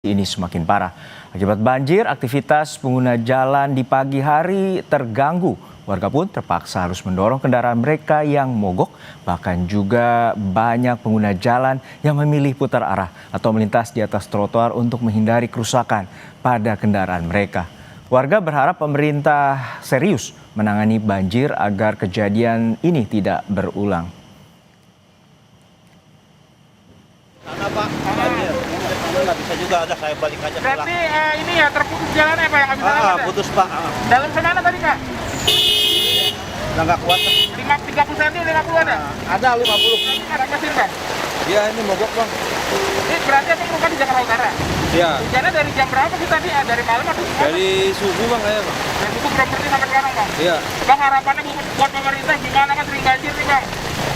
Ini semakin parah. Akibat banjir, aktivitas pengguna jalan di pagi hari terganggu. Warga pun terpaksa harus mendorong kendaraan mereka yang mogok. Bahkan juga banyak pengguna jalan yang memilih putar arah atau melintas di atas trotoar untuk menghindari kerusakan pada kendaraan mereka. Warga berharap pemerintah serius menangani banjir agar kejadian ini tidak berulang. Nggak bisa juga, ada saya balik aja pulang. Berarti ini ya terputus jalannya Pak, nggak bisa lewat ya? Putus Pak. Dalam semana tadi Kak? Nggak kuat. 30 cm, 50 ada? Ada 50. Ada mesin Pak? Iya ini mogok Bang. Ini berarti apa bukan di Jakarta Utara? Iya. Hujannya dari jam berapa sih tadi? Dari malam atau gimana? Dari subuh Bang kayaknya Bang. Dan itu belum berhenti sampai sekarang Bang? Iya. Bang harapannya buat pemerintah gimana kan sering banjir nih Bang?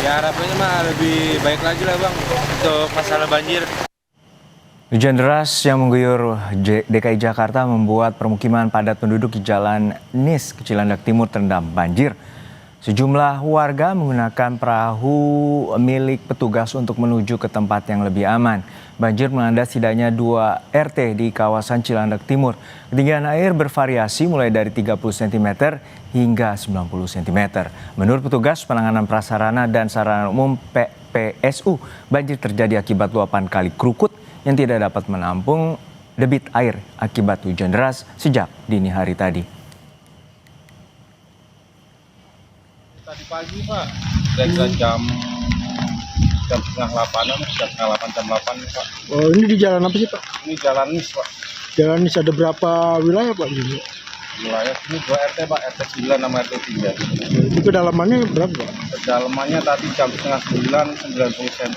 Ya harapannya mah lebih baik lagi lah Bang untuk masalah banjir. Hujan deras yang mengguyur DKI Jakarta membuat permukiman padat penduduk di Jalan Nis, Cilandak Timur terendam banjir. Sejumlah warga menggunakan perahu milik petugas untuk menuju ke tempat yang lebih aman. Banjir melanda setidaknya 2 RT di kawasan Cilandak Timur. Ketinggian air bervariasi mulai dari 30 cm hingga 90 cm. Menurut petugas penanganan prasarana dan sarana umum PPSU, banjir terjadi akibat luapan Kali Krukut yang tidak dapat menampung debit air akibat hujan deras sejak dini hari tadi. Tadi pagi Pak, kira-kira jam setengah 8-an, jam 8 Pak. Oh ini di jalan apa sih Pak? Ini jalan Nis Pak. Jalan Nis ada berapa wilayah Pak? Wilayah ini 2 RT Pak, RT 9 sama RT 3. Itu kedalamannya berapa Pak? Kedalamannya tadi jam setengah 9, 90 cm.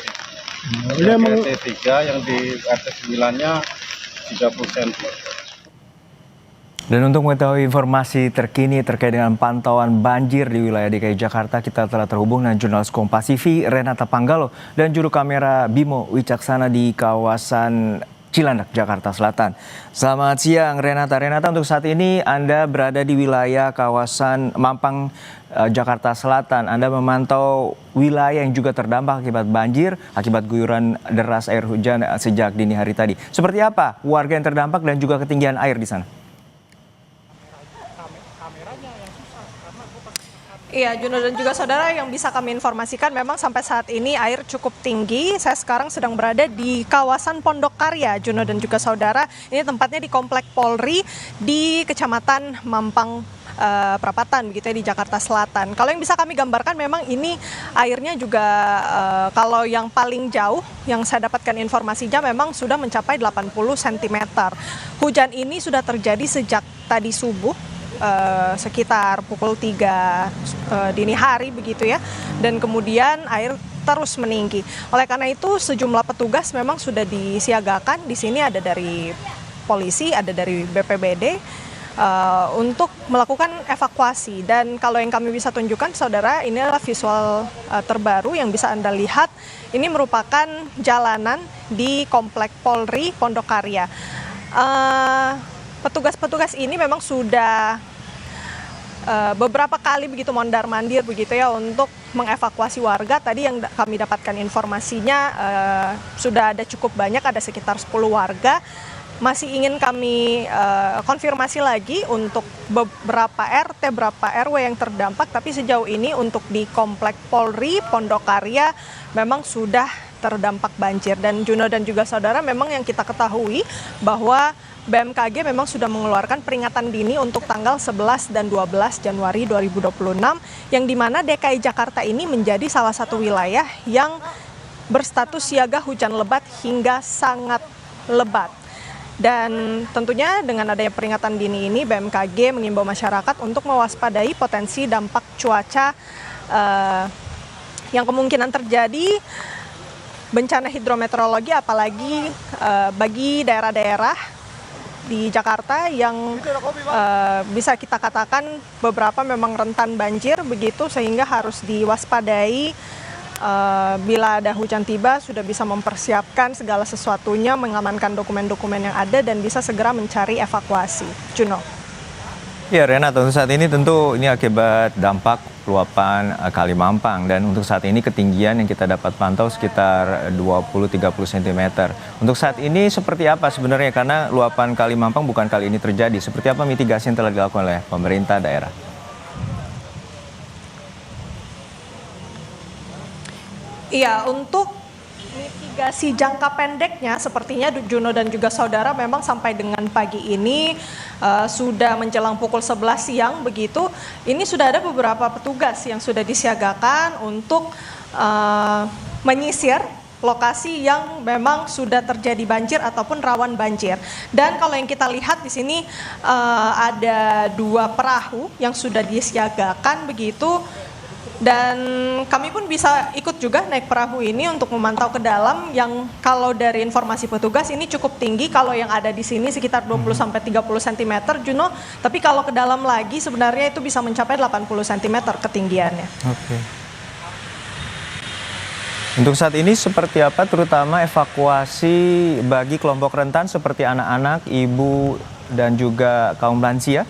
Ini emang RT 3 yang di RT 9-nya 30 cm. Dan untuk mengetahui informasi terkini terkait dengan pantauan banjir di wilayah DKI Jakarta, kita telah terhubung dengan jurnalis Kompas TV Renata Panggalo dan juru kamera Bimo Wicaksana di kawasan Cilandak, Jakarta Selatan. Selamat siang Renata. Renata, untuk saat ini Anda berada di wilayah kawasan Mampang, Jakarta Selatan. Anda memantau wilayah yang juga terdampak akibat banjir, akibat guyuran deras air hujan sejak dini hari tadi. Seperti apa warga yang terdampak dan juga ketinggian air di sana? Iya, Juno dan juga saudara, yang bisa kami informasikan memang sampai saat ini air cukup tinggi. Saya sekarang sedang berada di kawasan Pondok Karya, Juno dan juga saudara. Ini tempatnya di Komplek Polri di Kecamatan Mampang Perapatan begitu ya, di Jakarta Selatan. Kalau yang bisa kami gambarkan memang ini airnya juga kalau yang paling jauh yang saya dapatkan informasinya memang sudah mencapai 80 cm. Hujan ini sudah terjadi sejak tadi subuh. Sekitar pukul 3 dini hari begitu ya, dan kemudian air terus meninggi. Oleh karena itu sejumlah petugas memang sudah disiagakan. Di sini ada dari polisi, ada dari BPBD untuk melakukan evakuasi. Dan kalau yang kami bisa tunjukkan saudara, ini adalah visual terbaru yang bisa Anda lihat. Ini merupakan jalanan di Komplek Polri Pondok Karya. Petugas-petugas ini memang sudah beberapa kali begitu mondar-mandir begitu ya untuk mengevakuasi warga. Tadi yang kami dapatkan informasinya sudah ada cukup banyak, ada sekitar 10 warga. Masih ingin kami konfirmasi lagi untuk beberapa RT, berapa RW yang terdampak, tapi sejauh ini untuk di Komplek Polri Pondok Karya memang sudah terdampak banjir. Dan Juno dan juga saudara, memang yang kita ketahui bahwa BMKG memang sudah mengeluarkan peringatan dini untuk tanggal 11 dan 12 Januari 2026, yang dimana DKI Jakarta ini menjadi salah satu wilayah yang berstatus siaga hujan lebat hingga sangat lebat. Dan tentunya dengan adanya peringatan dini ini, BMKG mengimbau masyarakat untuk mewaspadai potensi dampak cuaca yang kemungkinan terjadi, bencana hidrometeorologi, apalagi bagi daerah-daerah di Jakarta yang bisa kita katakan beberapa memang rentan banjir begitu, sehingga harus diwaspadai. Bila ada hujan tiba sudah bisa mempersiapkan segala sesuatunya, mengamankan dokumen-dokumen yang ada dan bisa segera mencari evakuasi. Juno. Ya Renata, untuk saat ini tentu ini akibat dampak luapan Kali Mampang dan untuk saat ini ketinggian yang kita dapat pantau sekitar 20-30 cm. Untuk saat ini seperti apa sebenarnya karena luapan Kali Mampang bukan kali ini terjadi. Seperti apa mitigasi yang telah dilakukan oleh pemerintah daerah? Iya, untuk mitigasi jangka pendeknya sepertinya Juno dan juga saudara memang sampai dengan pagi ini sudah menjelang pukul 11 siang begitu, ini sudah ada beberapa petugas yang sudah disiagakan untuk menyisir lokasi yang memang sudah terjadi banjir ataupun rawan banjir. Dan kalau yang kita lihat di sini ada 2 perahu yang sudah disiagakan begitu. Dan kami pun bisa ikut juga naik perahu ini untuk memantau ke dalam yang kalau dari informasi petugas ini cukup tinggi, kalau yang ada di sini sekitar 20-30 cm Juno, tapi kalau ke dalam lagi sebenarnya itu bisa mencapai 80 cm ketinggiannya. Oke. Untuk saat ini seperti apa terutama evakuasi bagi kelompok rentan seperti anak-anak, ibu dan juga kaum lansia?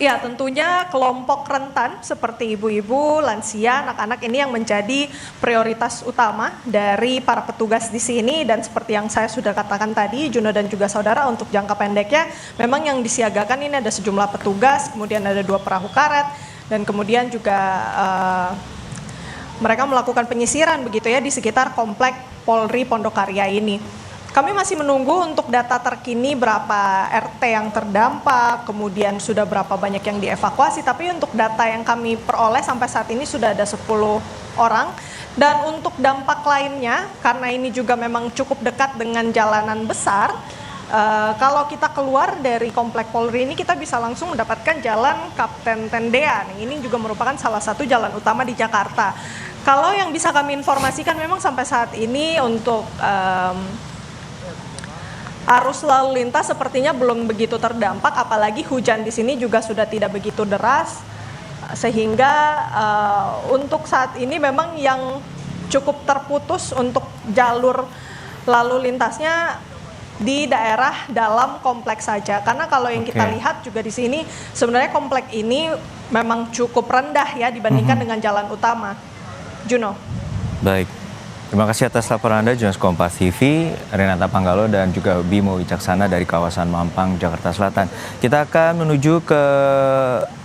Ya, tentunya kelompok rentan seperti ibu-ibu, lansia, anak-anak ini yang menjadi prioritas utama dari para petugas di sini dan seperti yang saya sudah katakan tadi, Juno dan juga saudara untuk jangka pendeknya memang yang disiagakan ini ada sejumlah petugas, kemudian ada 2 perahu karet dan kemudian juga mereka melakukan penyisiran begitu ya di sekitar komplek Polri Pondokarya ini. Kami masih menunggu untuk data terkini berapa RT yang terdampak, kemudian sudah berapa banyak yang dievakuasi, tapi untuk data yang kami peroleh sampai saat ini sudah ada 10 orang. Dan untuk dampak lainnya, karena ini juga memang cukup dekat dengan jalanan besar, kalau kita keluar dari komplek Polri ini kita bisa langsung mendapatkan jalan Kapten Tendean. Ini juga merupakan salah satu jalan utama di Jakarta. Kalau yang bisa kami informasikan memang sampai saat ini untuk arus lalu lintas sepertinya belum begitu terdampak, apalagi hujan di sini juga sudah tidak begitu deras, sehingga untuk saat ini memang yang cukup terputus untuk jalur lalu lintasnya di daerah dalam kompleks saja. Karena kalau yang kita lihat juga di sini sebenarnya kompleks ini memang cukup rendah ya dibandingkan dengan jalan utama. Juno. Baik. Terima kasih atas laporan Anda, jurnalis Kompas TV, Renata Panggalo dan juga Bimo Wicaksana dari kawasan Mampang, Jakarta Selatan. Kita akan menuju ke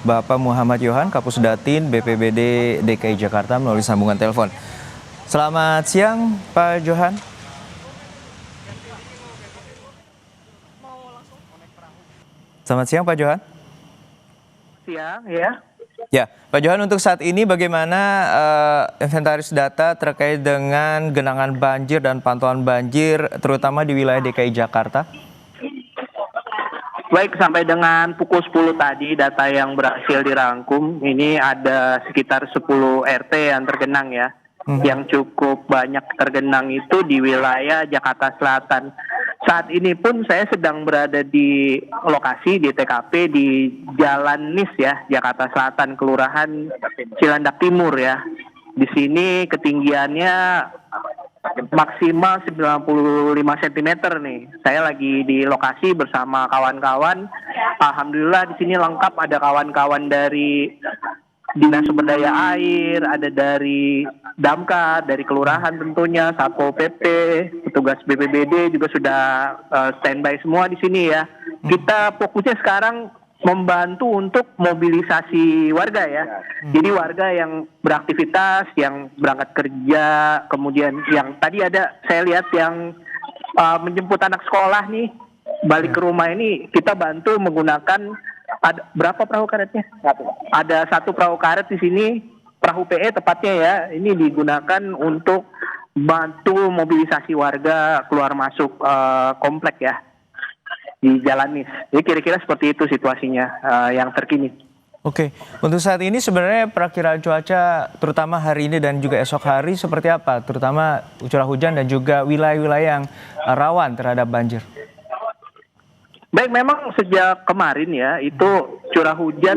Bapak Muhammad Yohan, Kapus Datin BPBD DKI Jakarta melalui sambungan telepon. Selamat siang, Pak Johan. Selamat siang, Pak Johan. Siang, ya. Ya, Pak Johan, untuk saat ini bagaimana inventaris data terkait dengan genangan banjir dan pantauan banjir terutama di wilayah DKI Jakarta? Baik, sampai dengan pukul 10 tadi data yang berhasil dirangkum, ini ada sekitar 10 RT yang tergenang ya. Yang cukup banyak tergenang itu di wilayah Jakarta Selatan. Saat ini pun saya sedang berada di lokasi di TKP di Jalan Nis ya, Jakarta Selatan, Kelurahan Cilandak Timur ya. Di sini ketinggiannya maksimal 95 cm nih. Saya lagi di lokasi bersama kawan-kawan. Alhamdulillah di sini lengkap, ada kawan-kawan dari Dinas Sumber Daya Air, ada dari Damkar, dari kelurahan tentunya, Satpol PP, petugas BPBD juga sudah standby semua di sini ya. Kita fokusnya sekarang membantu untuk mobilisasi warga ya. Jadi warga yang beraktivitas, yang berangkat kerja, kemudian yang tadi ada saya lihat yang menjemput anak sekolah nih, balik ke rumah ini kita bantu menggunakan berapa perahu karetnya? Ada 1 perahu karet di sini, perahu PE tepatnya ya. Ini digunakan untuk bantu mobilisasi warga keluar masuk komplek ya di Jalan Nis. Jadi kira-kira seperti itu situasinya yang terkini. Oke, untuk saat ini sebenarnya perakiraan cuaca terutama hari ini dan juga esok hari seperti apa? Terutama curah hujan dan juga wilayah-wilayah yang rawan terhadap banjir. Baik, memang sejak kemarin ya, itu curah hujan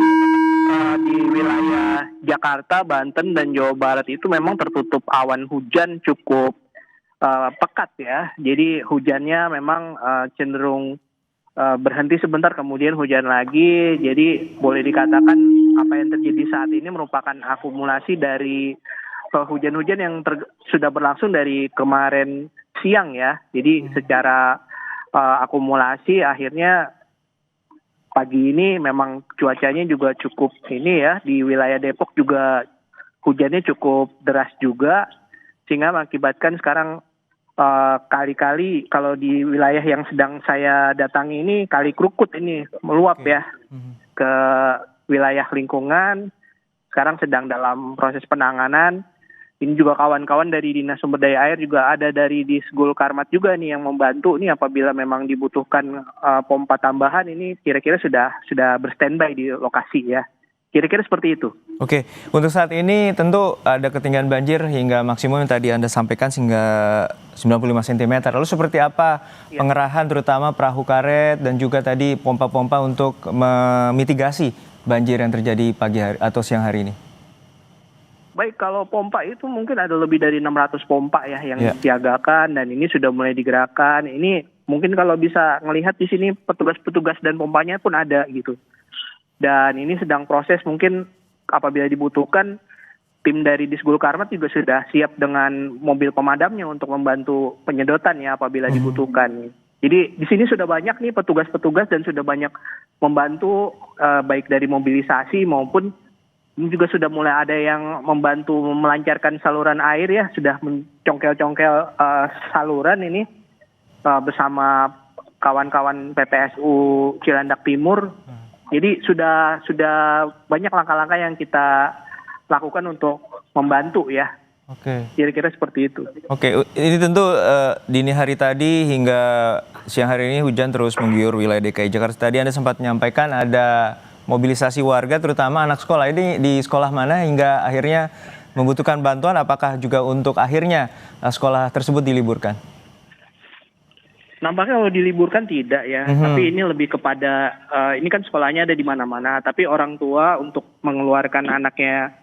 di wilayah Jakarta, Banten, dan Jawa Barat itu memang tertutup awan hujan cukup pekat ya. Jadi hujannya memang cenderung berhenti sebentar kemudian hujan lagi. Jadi boleh dikatakan apa yang terjadi saat ini merupakan akumulasi dari hujan-hujan yang sudah berlangsung dari kemarin siang ya. Jadi secara akumulasi akhirnya pagi ini memang cuacanya juga cukup ini ya, di wilayah Depok juga hujannya cukup deras juga sehingga mengakibatkan sekarang kali-kali kalau di wilayah yang sedang saya datangi ini Kali Krukut ini meluap ya ke wilayah lingkungan, sekarang sedang dalam proses penanganan. Ini juga kawan-kawan dari Dinas Sumber Daya Air juga ada dari Disgul Karmat juga nih yang membantu nih apabila memang dibutuhkan pompa tambahan ini kira-kira sudah berstandby di lokasi ya. Kira-kira seperti itu. Oke, untuk saat ini tentu ada ketinggian banjir hingga maksimum yang tadi Anda sampaikan hingga 95 cm. Lalu seperti apa pengerahan terutama perahu karet dan juga tadi pompa-pompa untuk memitigasi banjir yang terjadi pagi hari atau siang hari ini? Baik, kalau pompa itu mungkin ada lebih dari 600 pompa ya yang disiagakan dan ini sudah mulai digerakkan. Ini mungkin kalau bisa melihat di sini petugas-petugas dan pompanya pun ada gitu. Dan ini sedang proses mungkin apabila dibutuhkan tim dari Disgul Karmat juga sudah siap dengan mobil pemadamnya untuk membantu penyedotan ya apabila dibutuhkan. Jadi di sini sudah banyak nih petugas-petugas dan sudah banyak membantu baik dari mobilisasi maupun ini juga sudah mulai ada yang membantu melancarkan saluran air ya, sudah mencongkel-congkel saluran ini bersama kawan-kawan PPSU Cilandak Timur. Jadi sudah banyak langkah-langkah yang kita lakukan untuk membantu ya. Oke. Kira-kira seperti itu. Oke, ini tentu dini hari tadi hingga siang hari ini hujan terus mengguyur wilayah DKI Jakarta. Tadi Anda sempat menyampaikan ada mobilisasi warga terutama anak sekolah. Ini di sekolah mana hingga akhirnya membutuhkan bantuan? Apakah juga untuk akhirnya sekolah tersebut diliburkan? Nampaknya kalau diliburkan tidak ya, tapi ini lebih kepada ini kan sekolahnya ada di mana-mana, tapi orang tua untuk mengeluarkan anaknya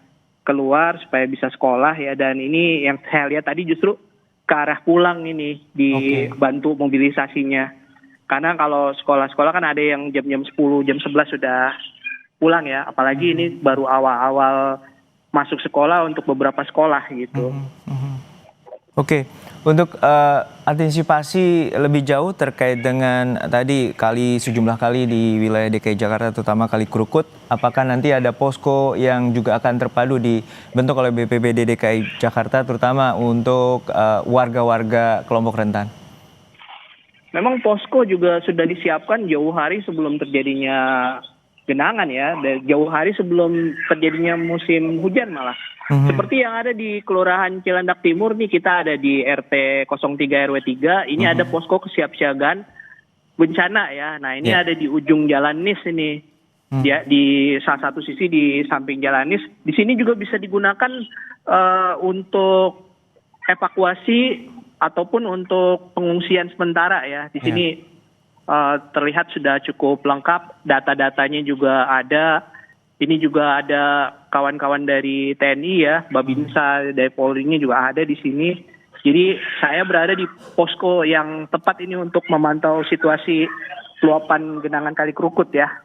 keluar supaya bisa sekolah ya, dan ini yang saya lihat tadi justru ke arah pulang ini dibantu mobilisasinya. Karena kalau sekolah-sekolah kan ada yang jam-jam 10, jam 11 sudah pulang ya, apalagi ini baru awal-awal masuk sekolah untuk beberapa sekolah gitu. Oke, untuk antisipasi lebih jauh terkait dengan tadi sejumlah kali di wilayah DKI Jakarta terutama Kali Krukut, apakah nanti ada posko yang juga akan terpadu dibentuk oleh BPBD DKI Jakarta terutama untuk warga-warga kelompok rentan? Memang posko juga sudah disiapkan jauh hari sebelum terjadinya genangan ya, jauh hari sebelum terjadinya musim hujan malah. Seperti yang ada di Kelurahan Cilandak Timur nih, kita ada di RT 03 RW 3, ini ada posko kesiapsiagaan bencana ya. Nah ini ada di ujung Jalan Nis ini, ya, di salah satu sisi di samping Jalan Nis. Di sini juga bisa digunakan untuk evakuasi ataupun untuk pengungsian sementara ya. Di sini terlihat sudah cukup lengkap, data-datanya juga ada. Ini juga ada kawan-kawan dari TNI ya, Babinsa, dari Polri-nya juga ada di sini. Jadi saya berada di posko yang tepat ini untuk memantau situasi luapan genangan Kali Krukut ya.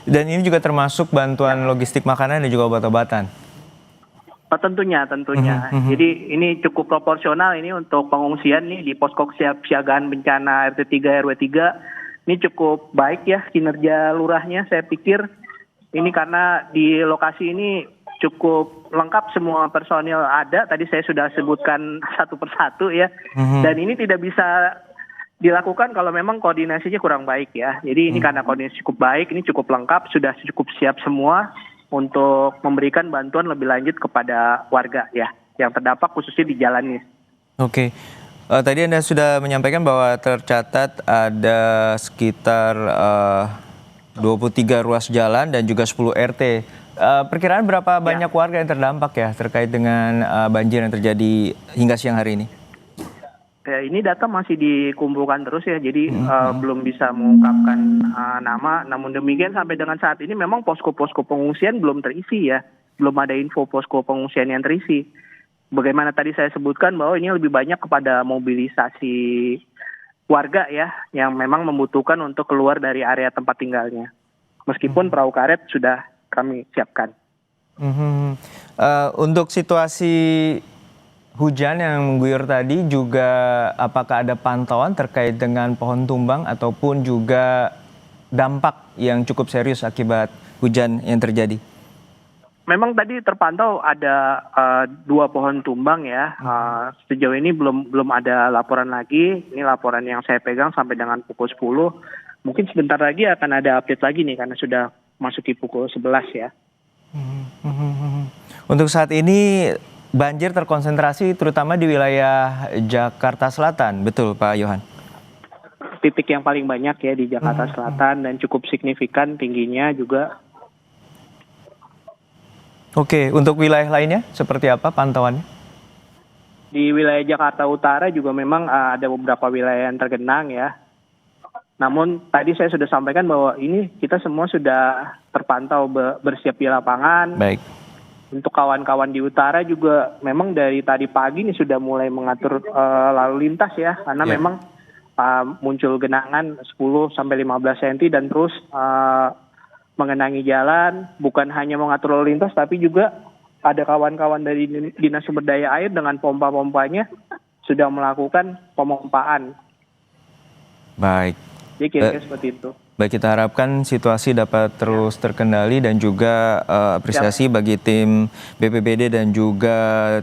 Dan ini juga termasuk bantuan logistik makanan dan juga obat-obatan? Tentunya. Jadi ini cukup proporsional ini untuk pengungsian nih di posko kesiapsiagaan bencana RT 3 RW 3. Ini cukup baik ya kinerja lurahnya, saya pikir ini karena di lokasi ini cukup lengkap, semua personil ada. Tadi saya sudah sebutkan satu persatu ya. Dan ini tidak bisa dilakukan kalau memang koordinasinya kurang baik ya. Jadi ini karena koordinasi cukup baik, ini cukup lengkap, sudah cukup siap semua untuk memberikan bantuan lebih lanjut kepada warga ya yang terdampak khususnya di Jalan Nis. Oke. Tadi Anda sudah menyampaikan bahwa tercatat ada sekitar 23 ruas jalan dan juga 10 RT. Perkiraan berapa banyak warga yang terdampak ya terkait dengan banjir yang terjadi hingga siang hari ini? Ini data masih dikumpulkan terus ya, jadi belum bisa mengungkapkan nama. Namun demikian sampai dengan saat ini memang posko-posko pengungsian belum terisi ya, belum ada info posko pengungsian yang terisi. bagaimana tadi saya sebutkan bahwa ini lebih banyak kepada mobilisasi warga ya yang memang membutuhkan untuk keluar dari area tempat tinggalnya. Meskipun perahu karet sudah kami siapkan. Untuk situasi hujan yang mengguyur tadi juga apakah ada pantauan terkait dengan pohon tumbang ataupun juga dampak yang cukup serius akibat hujan yang terjadi? Memang tadi terpantau ada 2 pohon tumbang ya. Sejauh ini belum ada laporan lagi. Ini laporan yang saya pegang sampai dengan pukul 10. Mungkin sebentar lagi akan ada update lagi nih karena sudah masuki pukul 11 ya. Untuk saat ini banjir terkonsentrasi terutama di wilayah Jakarta Selatan, betul Pak Yohan? Titik yang paling banyak ya di Jakarta Selatan dan cukup signifikan tingginya juga. Oke, untuk wilayah lainnya seperti apa pantauannya? Di wilayah Jakarta Utara juga memang ada beberapa wilayah yang tergenang ya. Namun tadi saya sudah sampaikan bahwa ini kita semua sudah terpantau bersiap di lapangan. Baik. Untuk kawan-kawan di utara juga memang dari tadi pagi ini sudah mulai mengatur lalu lintas ya. Karena memang muncul genangan 10-15 cm dan terus mengenangi jalan, bukan hanya mengatur lalu lintas, tapi juga ada kawan-kawan dari Dinas Sumber Daya Air dengan pompa-pompanya sudah melakukan pemompaan. Baik. Jadi kira-kira seperti itu. Baik, kita harapkan situasi dapat terus terkendali dan juga apresiasi bagi tim BPBD dan juga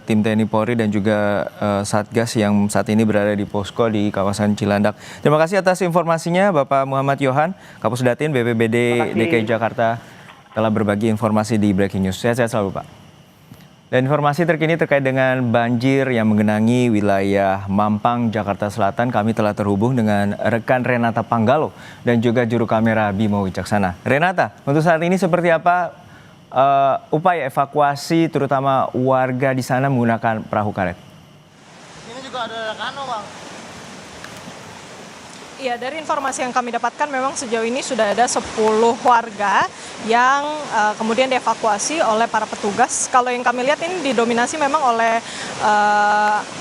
tim TNI Polri dan juga Satgas yang saat ini berada di posko di kawasan Cilandak. Terima kasih atas informasinya Bapak Muhammad Yohan, Kapusdatin BPBD DKI Jakarta telah berbagi informasi di Breaking News. Sehat-sehat selalu Pak. Dan informasi terkini terkait dengan banjir yang menggenangi wilayah Mampang, Jakarta Selatan, kami telah terhubung dengan rekan Renata Panggalo dan juga juru kamera Bimo Wicaksana. Renata, untuk saat ini seperti apa upaya evakuasi terutama warga di sana menggunakan perahu karet? Ini juga ada kano, Bang. Iya, dari informasi yang kami dapatkan memang sejauh ini sudah ada 10 warga yang kemudian dievakuasi oleh para petugas. Kalau yang kami lihat ini didominasi memang oleh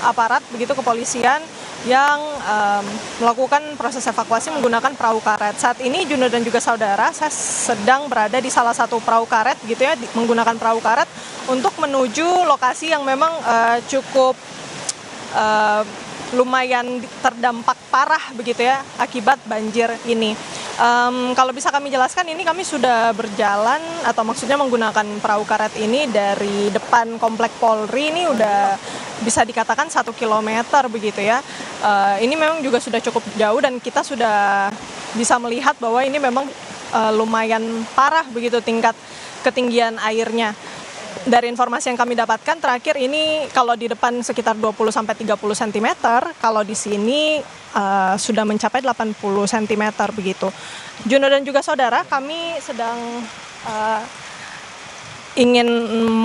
aparat begitu kepolisian yang melakukan proses evakuasi menggunakan perahu karet. Saat ini Juno dan juga saudara, saya sedang berada di salah satu perahu karet gitu ya, menggunakan perahu karet untuk menuju lokasi yang memang cukup lumayan terdampak parah begitu ya akibat banjir ini. Kalau bisa kami jelaskan, ini kami sudah berjalan atau maksudnya menggunakan perahu karet ini dari depan Komplek Polri, ini udah bisa dikatakan 1 kilometer begitu ya. Ini memang juga sudah cukup jauh dan kita sudah bisa melihat bahwa ini memang lumayan parah begitu tingkat ketinggian airnya. Dari informasi yang kami dapatkan terakhir ini kalau di depan sekitar 20-30 cm, kalau di sini sudah mencapai 80 cm begitu. Juno dan juga saudara, kami sedang ingin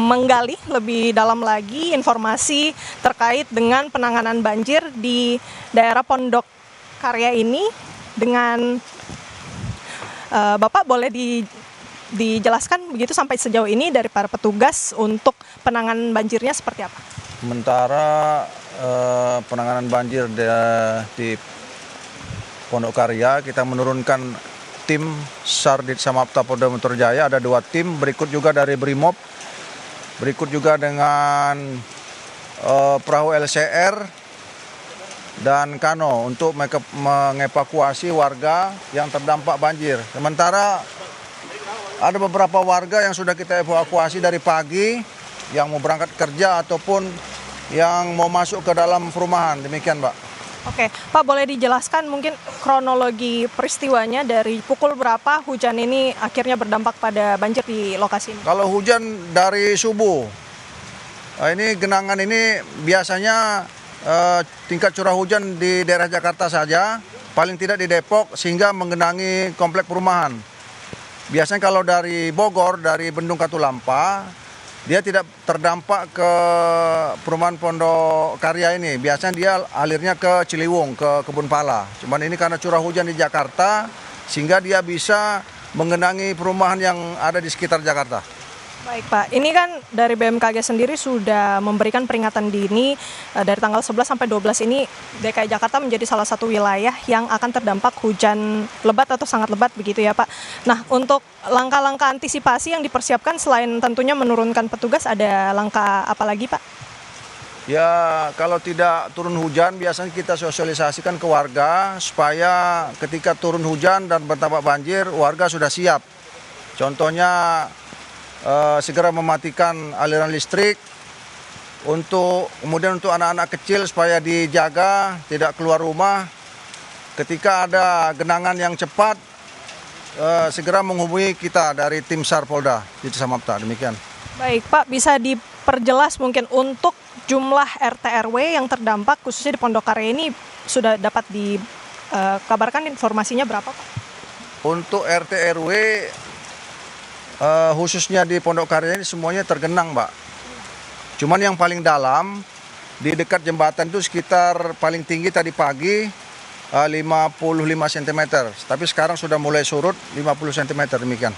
menggali lebih dalam lagi informasi terkait dengan penanganan banjir di daerah Pondok Karya ini dengan Bapak boleh dijelaskan begitu sampai sejauh ini dari para petugas untuk penanganan banjirnya seperti apa? Sementara penanganan banjir di Pondok Karya, kita menurunkan tim SAR Ditsamapta Polda Metro Jaya, ada 2 tim, berikut juga dari Brimob, berikut juga dengan perahu LCR dan kano untuk mengevakuasi warga yang terdampak banjir. Sementara ada beberapa warga yang sudah kita evakuasi dari pagi yang mau berangkat kerja ataupun yang mau masuk ke dalam perumahan. Demikian, Pak. Oke, Pak, boleh dijelaskan mungkin kronologi peristiwanya dari pukul berapa hujan ini akhirnya berdampak pada banjir di lokasi ini? Kalau hujan dari subuh, ini genangan ini biasanya tingkat curah hujan di daerah Jakarta saja, paling tidak di Depok sehingga menggenangi komplek perumahan. Biasanya kalau dari Bogor, dari Bendung Katulampa, dia tidak terdampak ke perumahan Pondok Karya ini. Biasanya dia alirnya ke Ciliwung, ke Kebun Pala. Cuman ini karena curah hujan di Jakarta, sehingga dia bisa menggenangi perumahan yang ada di sekitar Jakarta. Baik Pak, ini kan dari BMKG sendiri sudah memberikan peringatan dini dari tanggal 11 sampai 12 ini DKI Jakarta menjadi salah satu wilayah yang akan terdampak hujan lebat atau sangat lebat begitu ya Pak. Nah untuk langkah-langkah antisipasi yang dipersiapkan selain tentunya menurunkan petugas, ada langkah apa lagi Pak? Ya, kalau tidak turun hujan, biasanya kita sosialisasikan ke warga supaya ketika turun hujan dan berdampak banjir, warga sudah siap. Contohnya segera mematikan aliran listrik, kemudian untuk anak-anak kecil supaya dijaga, tidak keluar rumah. Ketika ada genangan yang cepat, segera menghubungi kita dari tim SAR Polda Jati Samapta, demikian. Baik Pak, bisa diperjelas mungkin untuk jumlah RT RW yang terdampak khususnya di Pondok Karya ini sudah dapat dikabarkan informasinya berapa Pak? Untuk RT RW khususnya di Pondok Karya ini semuanya tergenang, Mbak. Cuman yang paling dalam di dekat jembatan itu sekitar paling tinggi tadi pagi 55 cm. Tapi sekarang sudah mulai surut 50 cm demikian.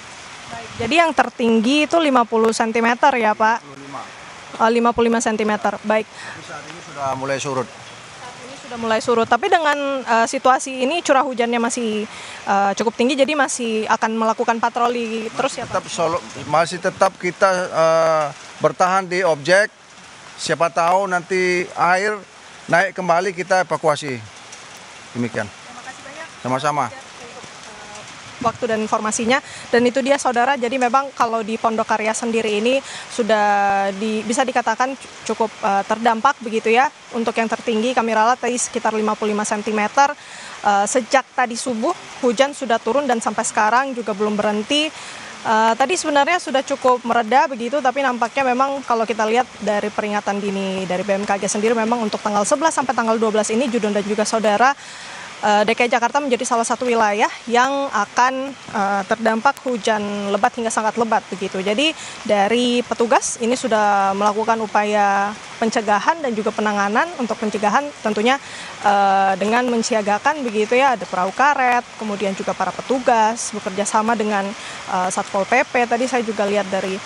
Baik, jadi yang tertinggi itu 50 cm ya Pak? 55 cm, baik. Tapi saat ini sudah mulai surut. Sudah mulai surut, tapi dengan situasi ini curah hujannya masih cukup tinggi, jadi masih akan melakukan patroli terus ya Pak? Masih tetap kita bertahan di objek, siapa tahu nanti air naik kembali kita evakuasi, demikian. Terima kasih banyak. Sama-sama. Waktu dan informasinya, dan itu dia saudara, jadi memang kalau di Pondok Karya sendiri ini sudah bisa dikatakan cukup terdampak begitu ya. Untuk yang tertinggi kami ralat tadi sekitar 55 cm. Sejak tadi subuh hujan sudah turun dan sampai sekarang juga belum berhenti. Tadi sebenarnya sudah cukup mereda begitu, tapi nampaknya memang kalau kita lihat dari peringatan dini dari BMKG sendiri, memang untuk tanggal 11 sampai tanggal 12 ini Judon dan juga saudara, DKI Jakarta menjadi salah satu wilayah yang akan terdampak hujan lebat hingga sangat lebat begitu. Jadi dari petugas ini sudah melakukan upaya pencegahan dan juga penanganan. Untuk pencegahan tentunya dengan mensiagakan begitu ya, ada perahu karet, kemudian juga para petugas bekerja sama dengan Satpol PP. Tadi saya juga lihat dari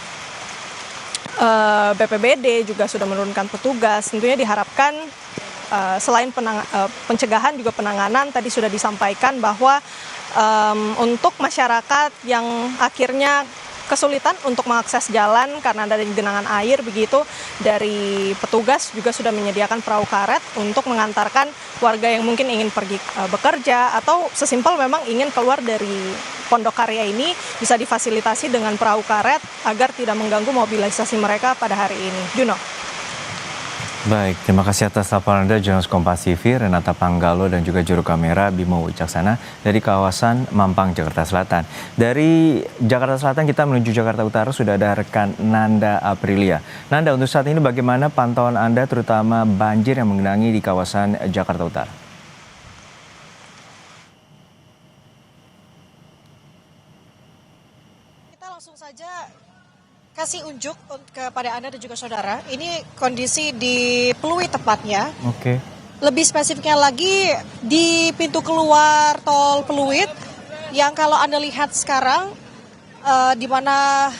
BPBD juga sudah menurunkan petugas. Tentunya diharapkan selain pencegahan juga penanganan, tadi sudah disampaikan bahwa untuk masyarakat yang akhirnya kesulitan untuk mengakses jalan karena ada genangan air begitu, dari petugas juga sudah menyediakan perahu karet untuk mengantarkan warga yang mungkin ingin pergi bekerja atau sesimpel memang ingin keluar dari Pondok Karya ini, bisa difasilitasi dengan perahu karet agar tidak mengganggu mobilisasi mereka pada hari ini. Juno. Baik, terima kasih atas laporan Anda, jurnalis Kompas TV Renata Panggalo dan juga juru kamera Bimo Wicaksana dari kawasan Mampang, Jakarta Selatan. Dari Jakarta Selatan kita menuju Jakarta Utara, sudah ada rekan Nanda Aprilia. Nanda, untuk saat ini bagaimana pantauan Anda terutama banjir yang menggenangi di kawasan Jakarta Utara? Kita langsung saja kasih unjuk kepada Anda dan juga saudara. Ini kondisi di Pluit tepatnya. Oke. Lebih spesifiknya lagi di pintu keluar tol Pluit yang kalau Anda lihat sekarang di mana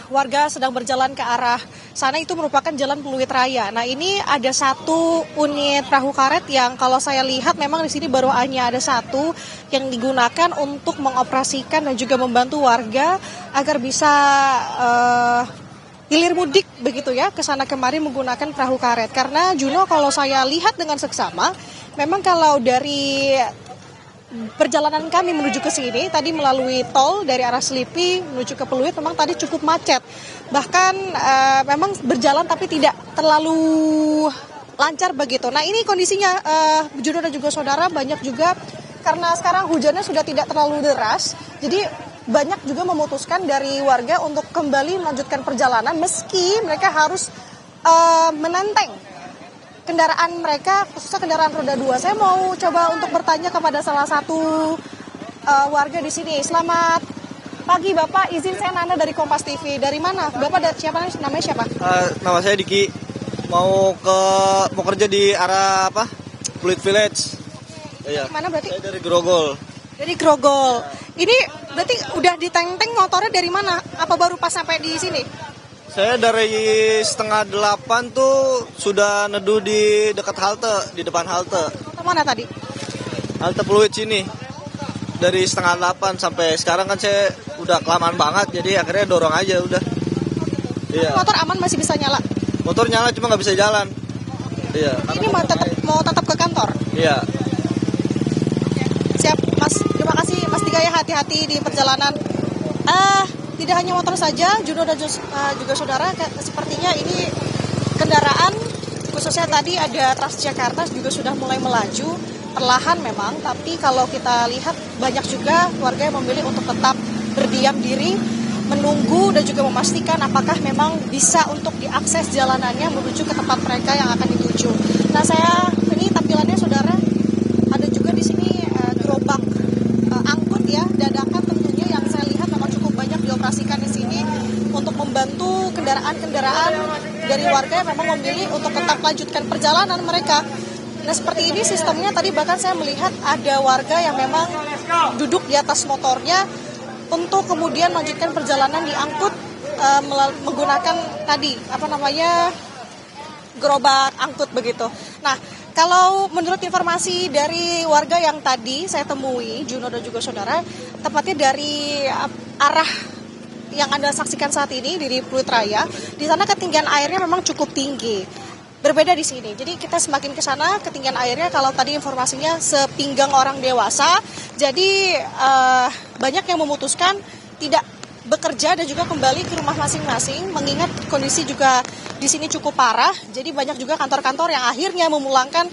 warga sedang berjalan ke arah sana, itu merupakan Jalan Pluit Raya. Nah, ini ada satu unit perahu karet yang kalau saya lihat memang di sini baru hanya ada satu yang digunakan untuk mengoperasikan dan juga membantu warga agar bisa hilir mudik begitu ya, ke sana kemari menggunakan perahu karet. Karena Juno, kalau saya lihat dengan seksama, memang kalau dari perjalanan kami menuju ke sini tadi melalui tol dari arah Selipi menuju ke Pluit memang tadi cukup macet. Bahkan memang berjalan tapi tidak terlalu lancar begitu. Nah, ini kondisinya Juno dan juga saudara, banyak juga karena sekarang hujannya sudah tidak terlalu deras. Jadi banyak juga memutuskan dari warga untuk kembali melanjutkan perjalanan meski mereka harus menenteng kendaraan mereka, khususnya kendaraan roda 2. Saya mau coba untuk bertanya kepada salah satu warga di sini. Selamat pagi Bapak, izin saya Nanda dari Kompas TV. Dari mana? Bapak namanya siapa? Nama saya Diki. Mau kerja di arah apa? Pluit Village. Iya. Mana berarti? Saya dari Grogol. Dari Grogol. Ini berarti udah diteng-teng motornya dari mana? Apa baru pas sampai di sini? Saya dari setengah 8 tuh sudah neduh di dekat halte, di depan halte. Kemana tadi? Halte Pluit sini. Dari setengah 8 sampai sekarang kan saya udah kelamaan banget, jadi akhirnya dorong aja udah. Iya. Motor aman masih bisa nyala? Motor nyala cuma nggak bisa jalan. Iya. Ini mau tetap ke kantor? Iya. Siap, Mas. Terima kasih, Mas Tigaya. Hati-hati di perjalanan. Tidak hanya motor saja, Juno dan juga saudara, sepertinya ini kendaraan, khususnya tadi ada Transjakarta juga sudah mulai melaju, perlahan memang, tapi kalau kita lihat banyak juga warga yang memilih untuk tetap berdiam diri, menunggu dan juga memastikan apakah memang bisa untuk diakses jalanannya menuju ke tempat mereka yang akan dituju. Nah, ini tampilannya saudara, ada juga di sini gerobak angkut ya, dadakan tentunya yang saya lihat memang cukup banyak dioperasikan di sini untuk membantu kendaraan-kendaraan dari warga yang memang memilih untuk tetap lanjutkan perjalanan mereka. Nah, seperti ini sistemnya, tadi bahkan saya melihat ada warga yang memang duduk di atas motornya untuk kemudian melanjutkan perjalanan diangkut menggunakan tadi gerobak angkut begitu. Nah, kalau menurut informasi dari warga yang tadi saya temui, Juno dan juga saudara, tepatnya dari arah yang Anda saksikan saat ini di Pluit Raya, di sana ketinggian airnya memang cukup tinggi. Berbeda di sini. Jadi kita semakin ke sana, ketinggian airnya kalau tadi informasinya sepinggang orang dewasa. Jadi banyak yang memutuskan tidak bekerja dan juga kembali ke rumah masing-masing, mengingat kondisi juga di sini cukup parah. Jadi banyak juga kantor-kantor yang akhirnya memulangkan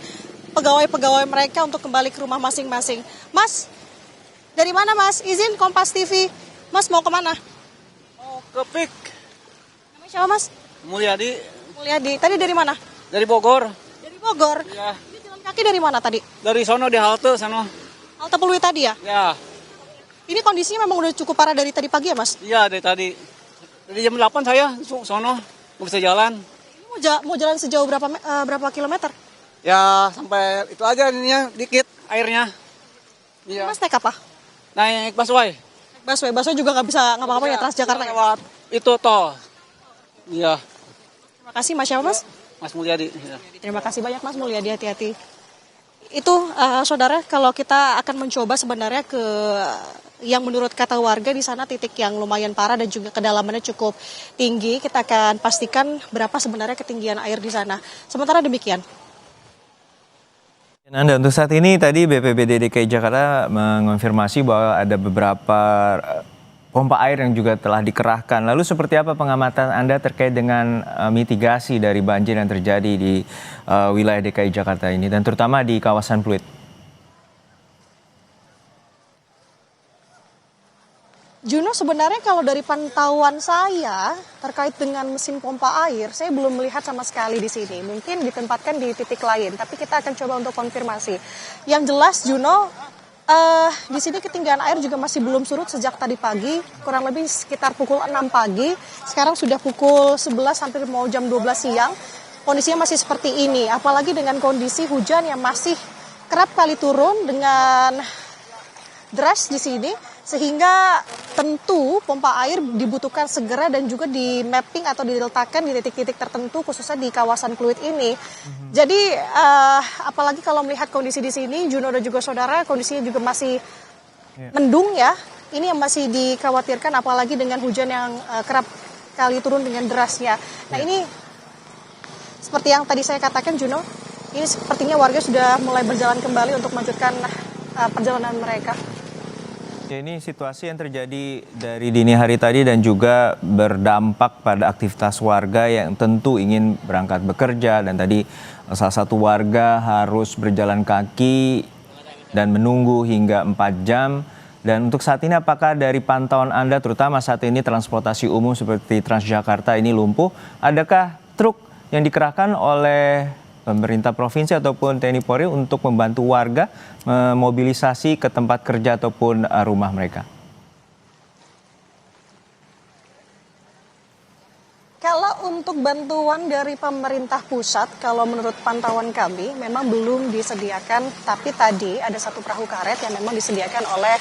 pegawai-pegawai mereka untuk kembali ke rumah masing-masing. Mas, dari mana Mas? Izin Kompas TV. Mas mau kemana? Mau ke PIK. Namanya siapa Mas? Mulyadi. Mulyadi. Tadi dari mana? Dari Bogor. Dari Bogor? Iya. Ini jalan kaki dari mana tadi? Dari sono di halte sana. Halte Pluit tadi ya? Ya. Ini kondisinya memang udah cukup parah dari tadi pagi ya Mas? Iya, dari tadi. Dari jam 8 saya sono mau bisa jalan. Ini mau jalan sejauh berapa kilometer? Ya, sampai itu aja ininya dikit airnya. Iya. Mas naik apa? Naik busway. Busway juga nggak bisa ngapa-ngapain ya Transjakarta ya? Lewat itu tol. Iya. Terima kasih Mas siapa Mas? Mas Mulyadi. Ya. Terima kasih banyak Mas Mulyadi, hati-hati. Itu saudara, kalau kita akan mencoba sebenarnya ke yang menurut kata warga di sana titik yang lumayan parah dan juga kedalamannya cukup tinggi, kita akan pastikan berapa sebenarnya ketinggian air di sana. Sementara demikian. Anda untuk saat ini tadi BPBD DKI Jakarta mengonfirmasi bahwa ada beberapa pompa air yang juga telah dikerahkan. Lalu seperti apa pengamatan Anda terkait dengan mitigasi dari banjir yang terjadi di wilayah DKI Jakarta ini dan terutama di kawasan Pluit? Juno, sebenarnya kalau dari pantauan saya terkait dengan mesin pompa air, saya belum melihat sama sekali di sini. Mungkin ditempatkan di titik lain, tapi kita akan coba untuk konfirmasi. Yang jelas, Juno, di sini ketinggian air juga masih belum surut sejak tadi pagi, kurang lebih sekitar pukul 6 pagi. Sekarang sudah pukul 11 hampir mau jam 12 siang. Kondisinya masih seperti ini, apalagi dengan kondisi hujan yang masih kerap kali turun dengan deras di sini, sehingga tentu pompa air dibutuhkan segera dan juga di mapping atau diletakkan di titik-titik tertentu khususnya di kawasan Pluit ini. Jadi apalagi kalau melihat kondisi di sini, Juno dan juga saudara, kondisinya juga masih mendung ya. Ini yang masih dikhawatirkan apalagi dengan hujan yang kerap kali turun dengan derasnya. Nah ini seperti yang tadi saya katakan Juno, ini sepertinya warga sudah mulai berjalan kembali untuk melanjutkan perjalanan mereka. Ini situasi yang terjadi dari dini hari tadi dan juga berdampak pada aktivitas warga yang tentu ingin berangkat bekerja, dan tadi salah satu warga harus berjalan kaki dan menunggu hingga 4 jam. Dan untuk saat ini apakah dari pantauan Anda terutama saat ini transportasi umum seperti Transjakarta ini lumpuh, adakah truk yang dikerahkan oleh pemerintah provinsi ataupun TNI Polri untuk membantu warga memobilisasi ke tempat kerja ataupun rumah mereka? Kalau untuk bantuan dari pemerintah pusat, kalau menurut pantauan kami memang belum disediakan, tapi tadi ada satu perahu karet yang memang disediakan oleh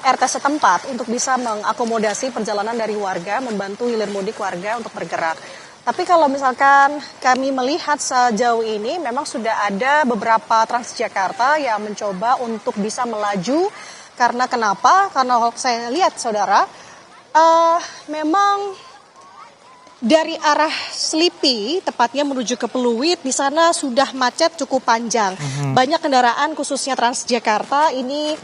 RT setempat untuk bisa mengakomodasi perjalanan dari warga, membantu hilir mudik warga untuk bergerak. Tapi kalau misalkan kami melihat sejauh ini memang sudah ada beberapa Transjakarta yang mencoba untuk bisa melaju. Karena kenapa? Karena kalau saya lihat saudara, memang dari arah Selipi, tepatnya menuju ke Pluit, di sana sudah macet cukup panjang. Banyak kendaraan khususnya Transjakarta ini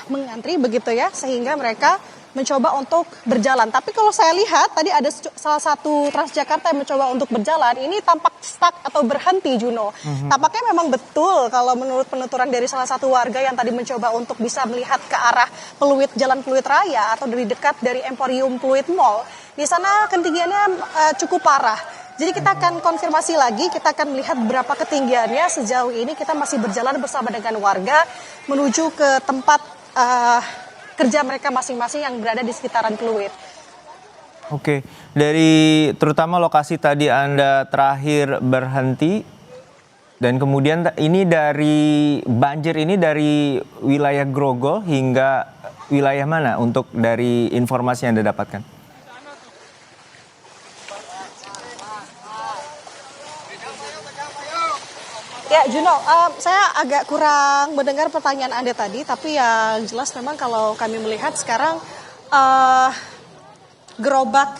mengantri begitu ya, sehingga mereka mencoba untuk berjalan. Tapi kalau saya lihat tadi ada salah satu Transjakarta yang mencoba untuk berjalan, ini tampak stuck atau berhenti, Juno. Tampaknya memang betul kalau menurut penuturan dari salah satu warga yang tadi mencoba untuk bisa melihat ke arah Pluit, Jalan Pluit Raya atau dari dekat dari Emporium Pluit Mall. Di sana ketinggiannya cukup parah. Jadi kita akan konfirmasi lagi, kita akan melihat berapa ketinggiannya. Sejauh ini kita masih berjalan bersama dengan warga menuju ke tempat kerja mereka masing-masing yang berada di sekitaran Pluit. Oke, dari terutama lokasi tadi Anda terakhir berhenti, dan kemudian ini dari banjir ini dari wilayah Grogol hingga wilayah mana untuk dari informasi yang Anda dapatkan? Ya, Juno, saya agak kurang mendengar pertanyaan Anda tadi, tapi yang jelas memang kalau kami melihat sekarang gerobak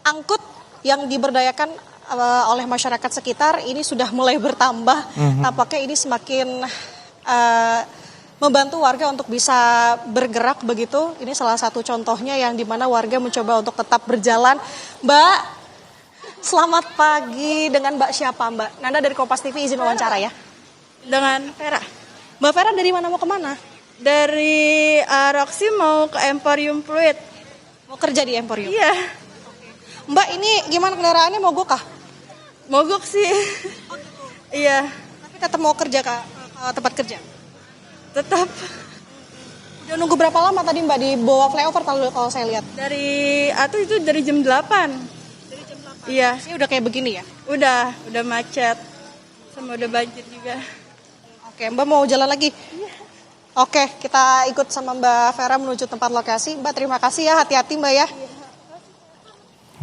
angkut yang diberdayakan oleh masyarakat sekitar ini sudah mulai bertambah. Tampaknya ini semakin membantu warga untuk bisa bergerak begitu. Ini salah satu contohnya yang dimana warga mencoba untuk tetap berjalan. Mbak, selamat pagi, dengan Mbak siapa Mbak? Nanda dari Kompas TV izin wawancara ya. Dengan Vera. Mbak Vera dari mana mau kemana? Dari Roxy mau ke Emporium Pluit. Mau kerja di Emporium? Iya. Mbak ini gimana kendaraannya, mogok kah? Mogok sih. Iya. Tapi tetap mau kerja ke tempat kerja? Tetap. Udah nunggu berapa lama tadi Mbak di bawah flyover kalau saya lihat? Dari itu dari jam 8. Iya. Ini udah kayak begini ya? Udah macet. Sama udah banjir juga. Oke, Mbak mau jalan lagi? Iya. Oke, kita ikut sama Mbak Vera menuju tempat lokasi. Mbak terima kasih ya, hati-hati Mbak ya.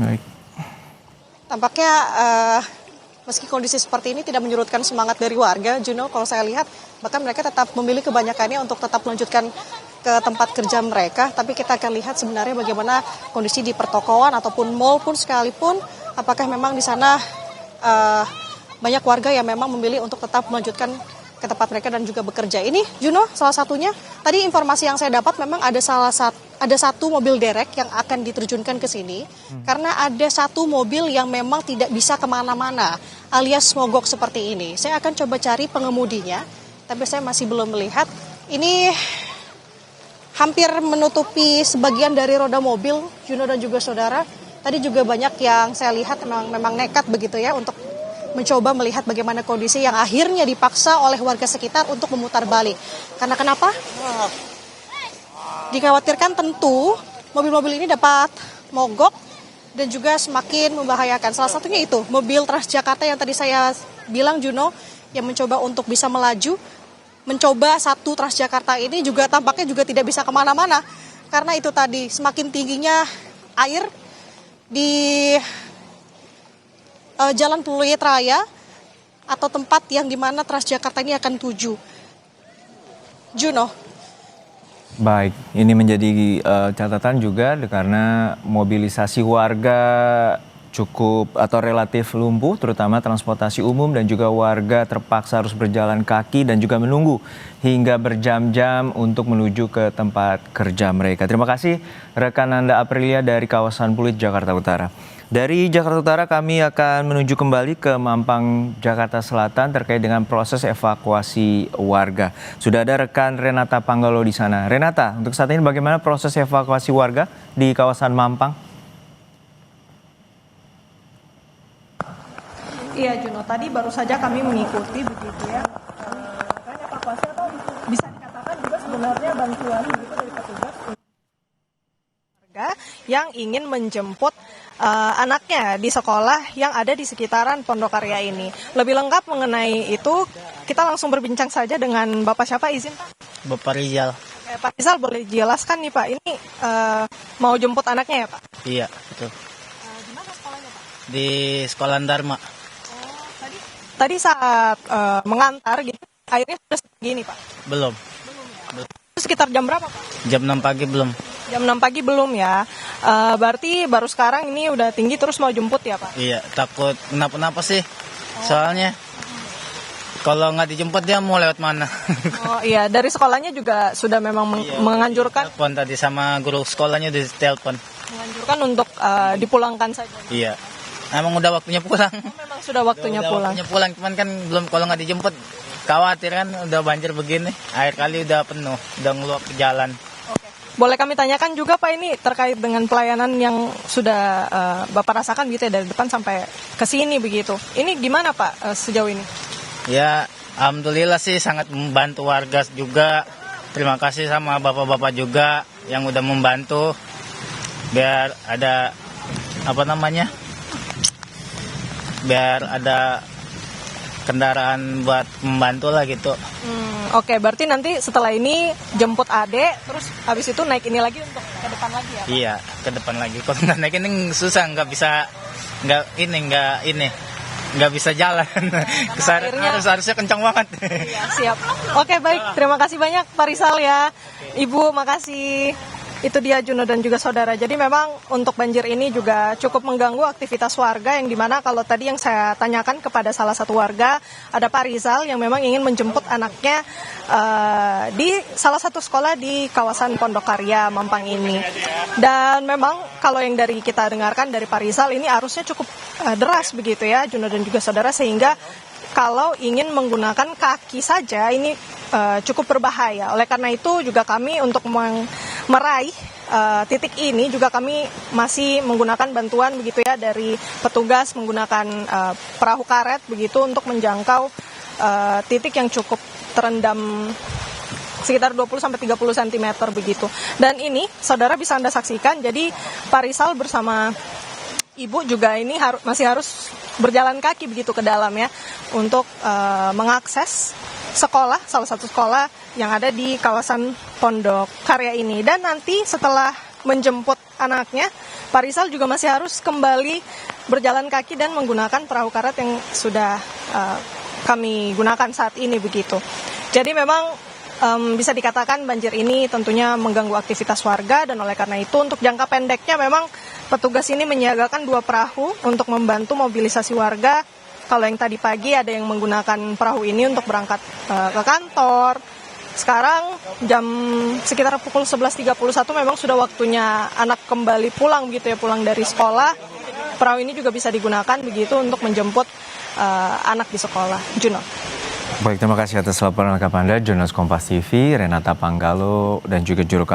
Baik. Tampaknya meski kondisi seperti ini tidak menyurutkan semangat dari warga, Juno, kalau saya lihat bahkan mereka tetap memilih kebanyakannya untuk tetap melanjutkan ke tempat kerja mereka. Tapi kita akan lihat sebenarnya bagaimana kondisi di pertokoan ataupun mall pun sekalipun, apakah memang di sana banyak warga yang memang memilih untuk tetap melanjutkan ke tempat mereka dan juga bekerja. Ini Juno salah satunya. Tadi informasi yang saya dapat memang ada satu mobil derek yang akan diterjunkan ke sini karena ada satu mobil yang memang tidak bisa kemana-mana alias mogok seperti ini. Saya akan coba cari pengemudinya, tapi saya masih belum melihat. Ini hampir menutupi sebagian dari roda mobil, Juno dan juga saudara. Tadi juga banyak yang saya lihat memang nekat begitu ya untuk mencoba melihat bagaimana kondisi yang akhirnya dipaksa oleh warga sekitar untuk memutar balik. Karena kenapa? Dikhawatirkan tentu mobil-mobil ini dapat mogok dan juga semakin membahayakan. Salah satunya itu mobil Transjakarta yang tadi saya bilang, Juno, yang mencoba untuk bisa melaju. Mencoba satu Transjakarta ini juga tampaknya juga tidak bisa kemana-mana. Karena itu tadi semakin tingginya air di Jalan Pluit Raya atau tempat yang dimana Transjakarta ini akan tuju. Juno. Baik, ini menjadi catatan juga karena mobilisasi warga cukup atau relatif lumpuh, terutama transportasi umum, dan juga warga terpaksa harus berjalan kaki dan juga menunggu hingga berjam-jam untuk menuju ke tempat kerja mereka. Terima kasih rekan Nanda Aprilia dari kawasan Pluit, Jakarta Utara. Dari Jakarta Utara kami akan menuju kembali ke Mampang, Jakarta Selatan terkait dengan proses evakuasi warga. Sudah ada rekan Renata Panggalo di sana. Renata, untuk saat ini bagaimana proses evakuasi warga di kawasan Mampang? Iya Juno, tadi baru saja kami mengikuti begitu ya. Kan evakuasi atau bisa dikatakan juga sebenarnya bantuan begitu dari petugas warga yang ingin menjemput anaknya di sekolah yang ada di sekitaran Pondok Karya ini. Lebih lengkap mengenai itu, kita langsung berbincang saja dengan Bapak siapa, izin Pak? Bapak Rizal. Pak Rizal boleh jelaskan nih Pak, ini mau jemput anaknya ya Pak? Iya, betul. Di mana sekolahnya Pak? Di sekolah Dharma. Tadi saat mengantar gitu, airnya sudah segini Pak? Belum. Itu sekitar jam berapa Pak? Jam 6 pagi belum. Jam 6 pagi belum ya. Berarti baru sekarang ini udah tinggi terus mau jemput ya Pak? Iya, takut kenapa-napa sih. Soalnya kalau nggak dijemput dia mau lewat mana? Oh iya, dari sekolahnya juga sudah memang menganjurkan Telepon tadi sama guru sekolahnya di telepon. menganjurkan untuk dipulangkan saja. Iya. Emang udah waktunya pulang. Memang sudah waktunya Udah pulang. waktunya pulang, cuman kan belum, kalau nggak dijemput khawatir kan udah banjir begini. Air kali udah penuh, udah ngeluap ke jalan. Boleh kami tanyakan juga Pak ini terkait dengan pelayanan yang sudah Bapak rasakan gitu ya dari depan sampai ke sini begitu. Ini gimana Pak sejauh ini? Ya, alhamdulillah sih sangat membantu warga juga. Terima kasih sama bapak-bapak juga yang udah membantu biar ada biar ada kendaraan buat membantu lah gitu. Oke, berarti nanti setelah ini jemput adek, terus habis itu naik ini lagi untuk ke depan lagi ya Pak? Iya, ke depan lagi. Kalau nggak naik ini susah, nggak bisa jalan. Harusnya kencang banget. Ya, siap. Oke, baik. Terima kasih banyak Pak Rizal ya. Ibu, makasih. Itu dia Juno dan juga saudara. Jadi memang untuk banjir ini juga cukup mengganggu aktivitas warga yang dimana kalau tadi yang saya tanyakan kepada salah satu warga, ada Pak Rizal yang memang ingin menjemput anaknya di salah satu sekolah di kawasan Pondok Karya Mampang ini. Dan memang kalau yang dari kita dengarkan dari Pak Rizal ini arusnya cukup deras begitu ya Juno dan juga saudara, sehingga kalau ingin menggunakan kaki saja ini cukup berbahaya. Oleh karena itu juga kami untuk meraih titik ini juga kami masih menggunakan bantuan begitu ya dari petugas menggunakan perahu karet begitu untuk menjangkau titik yang cukup terendam sekitar 20-30 cm begitu. Dan ini saudara bisa Anda saksikan, jadi Pak Rizal bersama Ibu juga ini masih harus berjalan kaki begitu ke dalam ya untuk mengakses sekolah, salah satu sekolah yang ada di kawasan Pondok Karya ini. Dan nanti setelah menjemput anaknya, Pak Rizal juga masih harus kembali berjalan kaki dan menggunakan perahu karet yang sudah kami gunakan saat ini begitu. Jadi memang bisa dikatakan banjir ini tentunya mengganggu aktivitas warga, dan oleh karena itu untuk jangka pendeknya memang petugas ini menyiagakan 2 perahu untuk membantu mobilisasi warga. Kalau yang tadi pagi ada yang menggunakan perahu ini untuk berangkat ke kantor. Sekarang jam sekitar pukul 11.31 memang sudah waktunya anak kembali pulang begitu ya, pulang dari sekolah. Perahu ini juga bisa digunakan begitu untuk menjemput anak di sekolah. Juno. Baik, terima kasih atas laporan lengkap Anda, jurnalis Kompas TV, Renata Panggalo, dan juga juru kamera